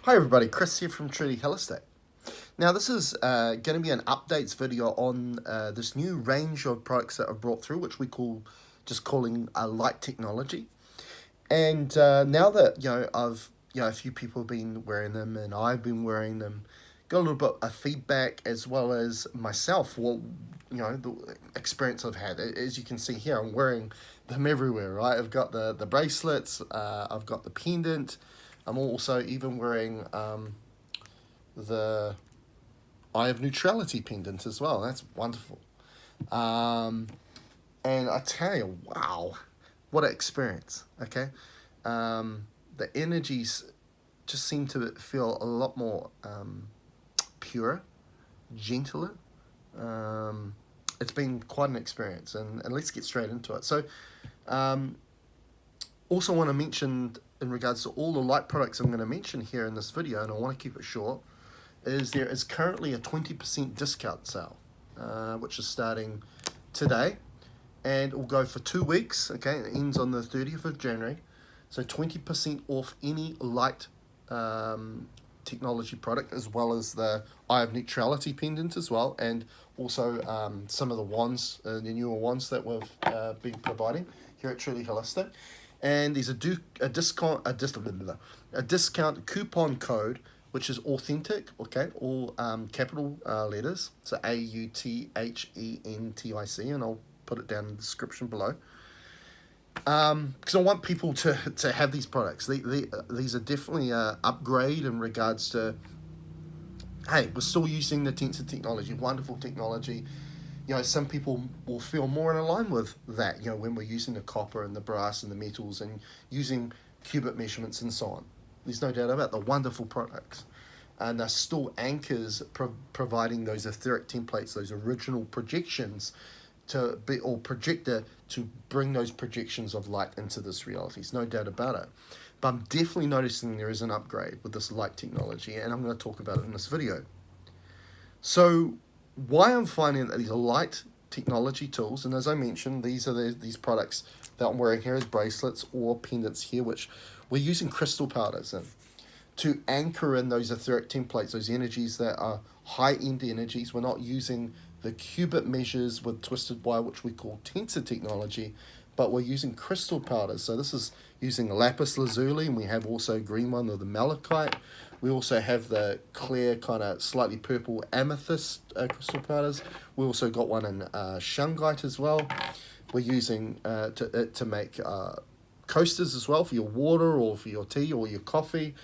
Hi everybody, Chris here from Truly Holistic. Now this is going to be an updates video on this new range of products that I've brought through, which we call just calling light technology. And now that I've a few people have been wearing them, and I've been wearing them, got a little bit of feedback as well as myself. Well, the experience I've had. As you can see here, I'm wearing them everywhere. Right, I've got the bracelets, I've got the pendant. I'm also even wearing the Eye of Neutrality pendant as well. That's wonderful. Um, and I tell you, wow, what an experience. Okay. The energies just seem to feel a lot more pure, gentler. Um, it's been quite an experience, and let's get straight into it. So, um, also want to mention in regards to all the light products I'm going to mention here in this video, and I want to keep it short, is there is currently a 20% discount sale, which is starting today, and it will go for 2 weeks. Okay, it ends on the 30th of January, so 20% off any light technology product, as well as the Eye of Neutrality pendant as well, and also some of the wands, the newer wands that we've been providing here at Truly Holistic. And there's a discount coupon code, which is authentic. Okay, all capital letters, so AUTHENTIC, and I'll put it down in the description below. Because I want people to have these products. These are definitely an upgrade in regards to, hey, we're still using the TENSOR technology, wonderful technology. Some people will feel more in line with that, when we're using the copper and the brass and the metals and using cubit measurements and so on. There's no doubt about the wonderful products. And they're still anchors providing those etheric templates, those original projections or projector to bring those projections of light into this reality. There's no doubt about it. But I'm definitely noticing there is an upgrade with this light technology, and I'm going to talk about it in this video. So why I'm finding that these are light technology tools, and as I mentioned, these are these products that I'm wearing here as bracelets or pendants here, which we're using crystal powders in to anchor in those etheric templates, those energies that are high-end energies. We're not using the cubit measures with twisted wire, which we call tensor technology, but we're using crystal powders. So this is using lapis lazuli, and we have also green one, or the malachite. We also have the clear, kind of slightly purple amethyst crystal powders. We also got one in shungite as well. We're using to make coasters as well for your water or for your tea or your coffee.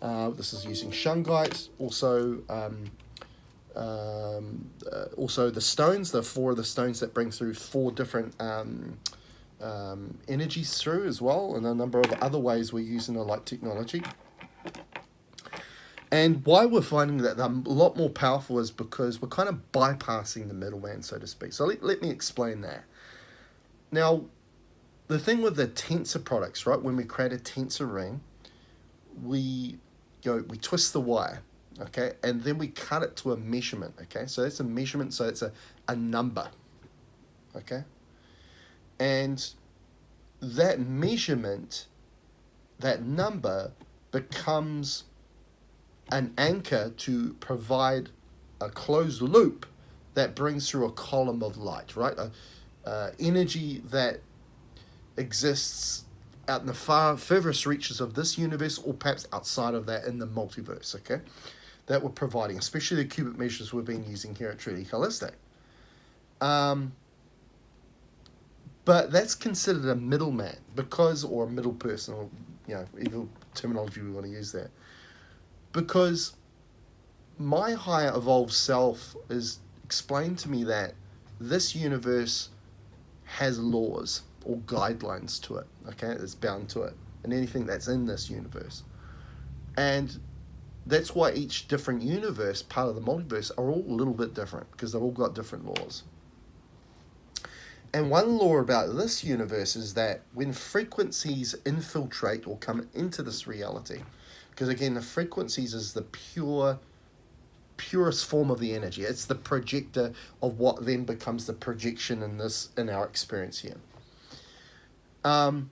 This is using shungite. Also the stones, the four of the stones that bring through four different energies through as well, and a number of other ways we're using the light technology. And why we're finding that they're a lot more powerful is because we're kind of bypassing the middleman, so to speak. So let me explain that. Now, the thing with the tensor products, right, when we create a tensor ring, we twist the wire, okay, and then we cut it to a measurement, okay. So that's a measurement, so it's a number, okay. And that measurement, that number, becomes an anchor to provide a closed loop that brings through a column of light, right? Energy that exists out in the furthest reaches of this universe, or perhaps outside of that in the multiverse, okay? That we're providing, especially the cubic measures we've been using here at Truly Holistic. But that's considered a middleman, or a middle person, or either terminology we want to use there. Because my higher evolved self is explained to me that this universe has laws or guidelines to it, okay? It's bound to it, and anything that's in this universe. And that's why each different universe, part of the multiverse, are all a little bit different, because they've all got different laws. And one law about this universe is that when frequencies infiltrate or come into this reality, because again, the frequencies is the purest form of the energy. It's the projector of what then becomes the projection in our experience here. And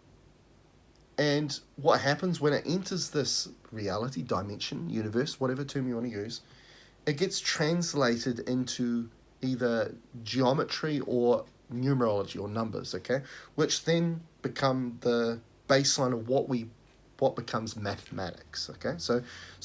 And what happens when it enters this reality, dimension, universe, whatever term you want to use, it gets translated into either geometry or numerology or numbers, okay, which then become the baseline of what becomes mathematics, okay. So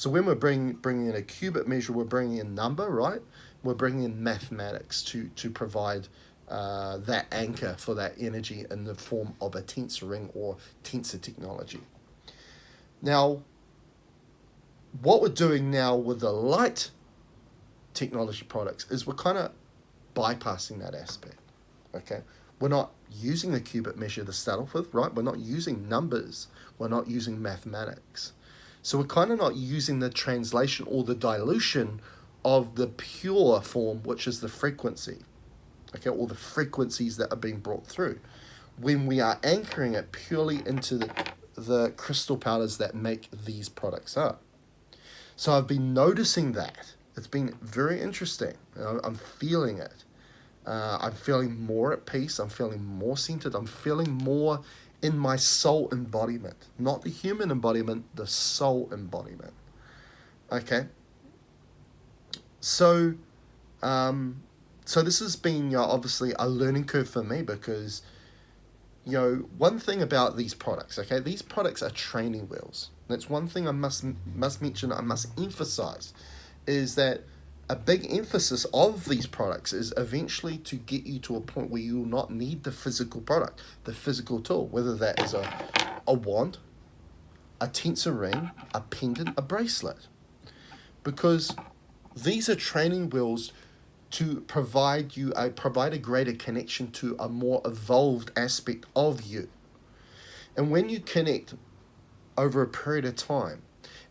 when we're bringing in a qubit measure, we're bringing in number, right? We're bringing in mathematics to provide that anchor for that energy in the form of a tensor ring or tensor technology. Now, what we're doing now with the light technology products is we're kind of bypassing that aspect, okay? We're not using the qubit measure to start off with, right? We're not using numbers. We're not using mathematics. So we're kind of not using the translation or the dilution of the pure form, which is the frequency, okay, or the frequencies that are being brought through, when we are anchoring it purely into the crystal powders that make these products up. So I've been noticing that. It's been very interesting. I'm feeling it. I'm feeling more at peace. I'm feeling more centered. I'm feeling more in my soul embodiment. Not the human embodiment, the soul embodiment. Okay? So this has been obviously a learning curve for me because, one thing about these products, okay, these products are training wheels. That's one thing I must mention, I must emphasize, is that a big emphasis of these products is eventually to get you to a point where you will not need the physical product, the physical tool, whether that is a wand, a tensor ring, a pendant, a bracelet. Because these are training wheels to provide a greater connection to a more evolved aspect of you. And when you connect over a period of time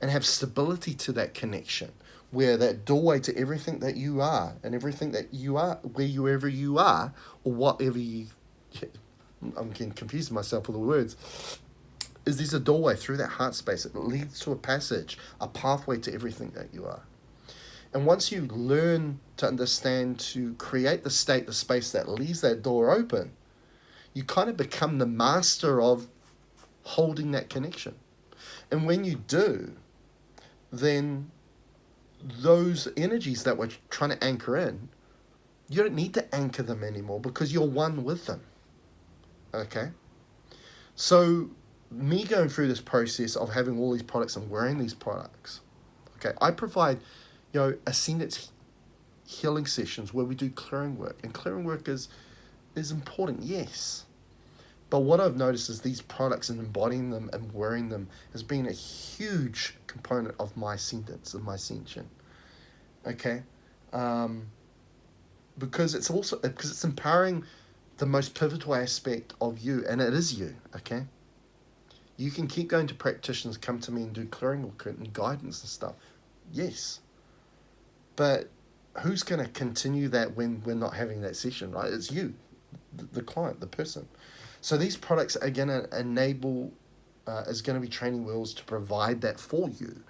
and have stability to that connection, where that doorway to everything that you are and everything that you are, wherever you are, or whatever you, I'm getting confused myself with the words, is there's a doorway through that heart space. It leads to a passage, a pathway to everything that you are. And once you learn to understand to create the state, the space that leaves that door open, you kind of become the master of holding that connection. And when you do, then those energies that we're trying to anchor in, you don't need to anchor them anymore because you're one with them. Okay? So me going through this process of having all these products and wearing these products, okay, I provide, ascendant healing sessions where we do clearing work. And clearing work is important, yes. But what I've noticed is these products and embodying them and wearing them has been a huge component of my ascendance and my ascension. Okay? Because it's empowering the most pivotal aspect of you, and it is you, okay? You can keep going to practitioners, come to me and do clearing work and guidance and stuff. Yes. But who's going to continue that when we're not having that session, right? It's you, the client, the person. So these products are going to enable, is going to be training wheels to provide that for you.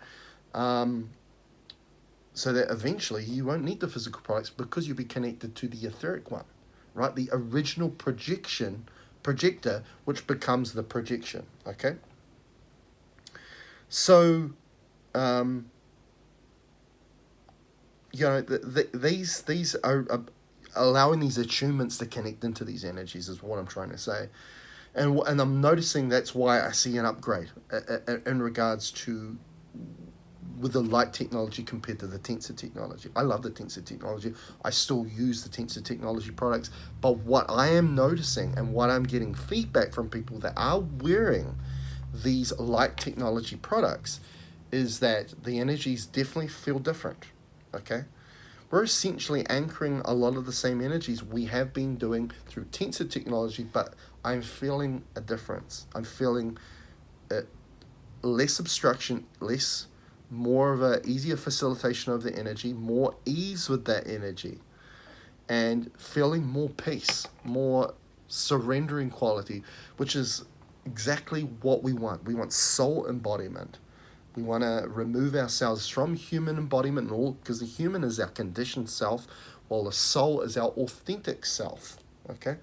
So that eventually you won't need the physical products because you'll be connected to the etheric one, right? The original projector, which becomes the projection, okay? So, these are allowing these attunements to connect into these energies is what I'm trying to say. And I'm noticing that's why I see an upgrade in regards to with the light technology compared to the tensor technology. I love the tensor technology. I still use the tensor technology products. But what I am noticing and what I'm getting feedback from people that are wearing these light technology products is that the energies definitely feel different, okay? We're essentially anchoring a lot of the same energies we have been doing through tensor technology, but I'm feeling a difference. I'm feeling less obstruction, more of a easier facilitation of the energy, more ease with that energy, and feeling more peace, more surrendering quality, which is exactly what we want. We want soul embodiment. We want to remove ourselves from human embodiment and all, because the human is our conditioned self, while the soul is our authentic self. Okay,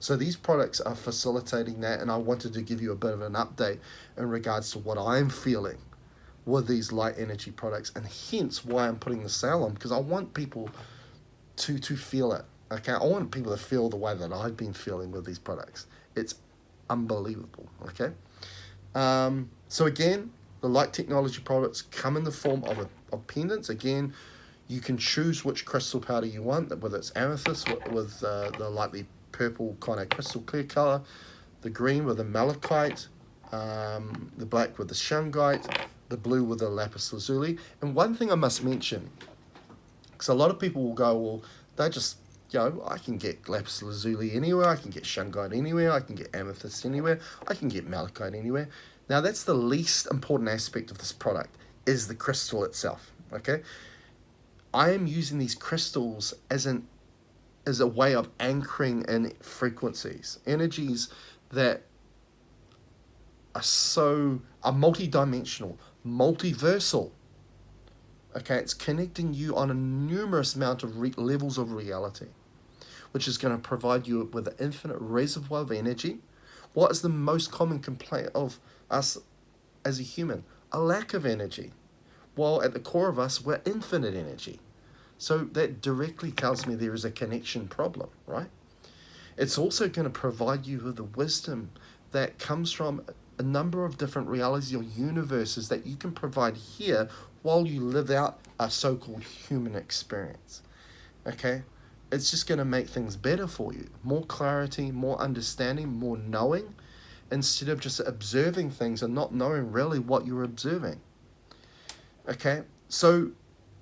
So these products are facilitating that, and I wanted to give you a bit of an update in regards to what I'm feeling with these light energy products, and hence why I'm putting the sale on, because I want people to feel it. Okay, I want people to feel the way that I've been feeling with these products. It's unbelievable. Okay, so again, the light technology products come in the form of pendants. Again, you can choose which crystal powder you want, whether it's amethyst with the lightly purple kind of crystal clear color, the green with the malachite, the black with the shungite, the blue with the lapis lazuli. And one thing I must mention, because a lot of people will go, well, they just, I can get lapis lazuli anywhere, I can get shungite anywhere, I can get amethyst anywhere, I can get malachite anywhere. Now, that's the least important aspect of this product, is the crystal itself, okay? I am using these crystals as a way of anchoring in frequencies, energies that are multidimensional, multiversal. Okay, it's connecting you on a numerous amount of levels of reality, which is going to provide you with an infinite reservoir of energy. What is the most common complaint of us as a human? A lack of energy. While at the core of us, we're infinite energy. So that directly tells me there is a connection problem, right? It's also going to provide you with the wisdom that comes from a number of different realities or universes that you can provide here while you live out a so-called human experience. Okay? It's just going to make things better for you. More clarity, more understanding, more knowing, instead of just observing things and not knowing really what you're observing. Okay? So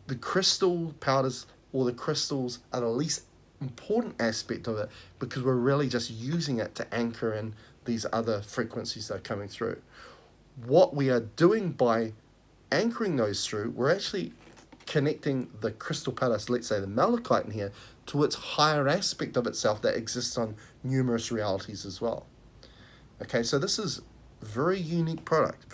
the crystal powders or the crystals are the least important aspect of it, because we're really just using it to anchor in these other frequencies that are coming through. What we are doing by anchoring those through, we're actually connecting the crystal powders, let's say the malachite in here, to its higher aspect of itself that exists on numerous realities as well. Okay, so this is a very unique product.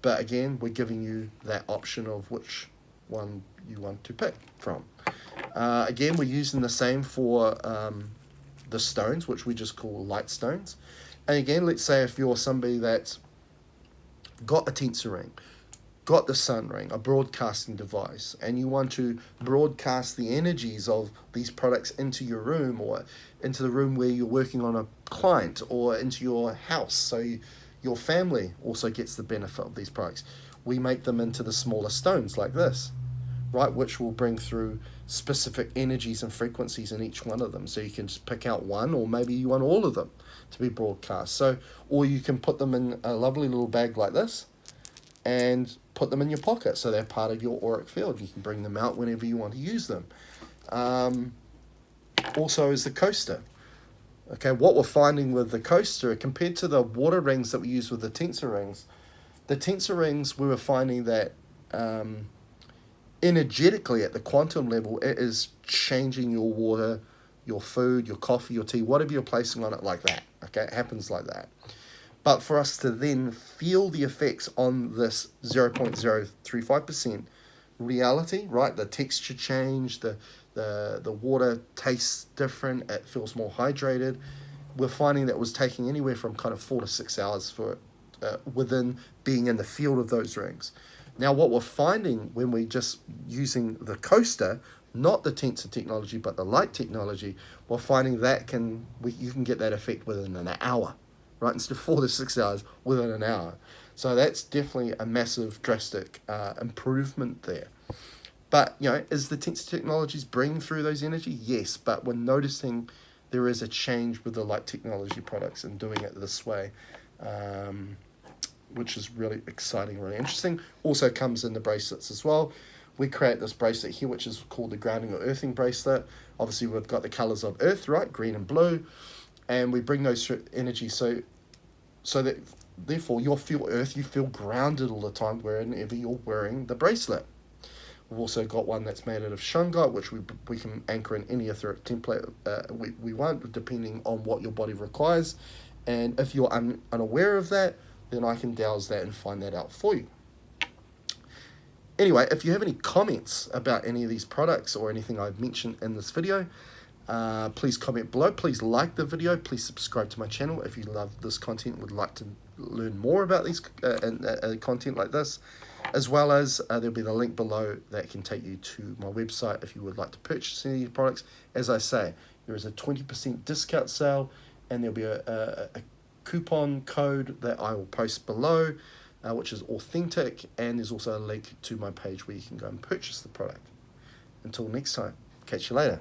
But again, we're giving you that option of which one you want to pick from. Again, we're using the same for the stones, which we just call light stones. And again, let's say if you're somebody that's got a tensor ring, got the sun ring, a broadcasting device, and you want to broadcast the energies of these products into your room, or into the room where you're working on a client, or into your house, so your family also gets the benefit of these products. We make them into the smaller stones like this, right, which will bring through specific energies and frequencies in each one of them. So you can just pick out one, or maybe you want all of them to be broadcast. So, or you can put them in a lovely little bag like this and put them in your pocket, so they're part of your auric field. You can bring them out whenever you want to use them. Also is the coaster. Okay, what we're finding with the coaster, compared to the water rings that we use with the tensor rings, we were finding that energetically at the quantum level, it is changing your water, your food, your coffee, your tea, whatever you're placing on it, like that. Okay, it happens like that. But for us to then feel the effects on this 0.035% reality, right? The texture change, the water tastes different, it feels more hydrated. We're finding that it was taking anywhere from kind of 4 to 6 hours for it within being in the field of those rings. Now, what we're finding when we're just using the coaster, not the tensor technology, but the light technology, we're finding that you can get that effect within an hour, right? Instead of 4 to 6 hours, within an hour. So that's definitely a massive, drastic improvement there. But, is the tensor technologies bringing through those energies? Yes, but we're noticing there is a change with the light technology products and doing it this way, which is really exciting, really interesting. Also comes in the bracelets as well. We create this bracelet here, which is called the grounding or earthing bracelet. Obviously, we've got the colors of earth, right? Green and blue. And we bring those through energy so that, therefore, you'll feel earth, you feel grounded all the time whenever you're wearing the bracelet. We've also got one that's made out of shungite, which we can anchor in any etheric template we want, depending on what your body requires. And if you're unaware of that, then I can dowse that and find that out for you. Anyway, if you have any comments about any of these products or anything I've mentioned in this video, Please comment below. Please like the video. Please subscribe to my channel if you love this content, would like to learn more about these content like this, as well as there'll be the link below that can take you to my website if you would like to purchase any of these products. As I say, there is a 20% discount sale, and there'll be a coupon code that I will post below, which is authentic, and there's also a link to my page where you can go and purchase the product. Until next time, catch you later.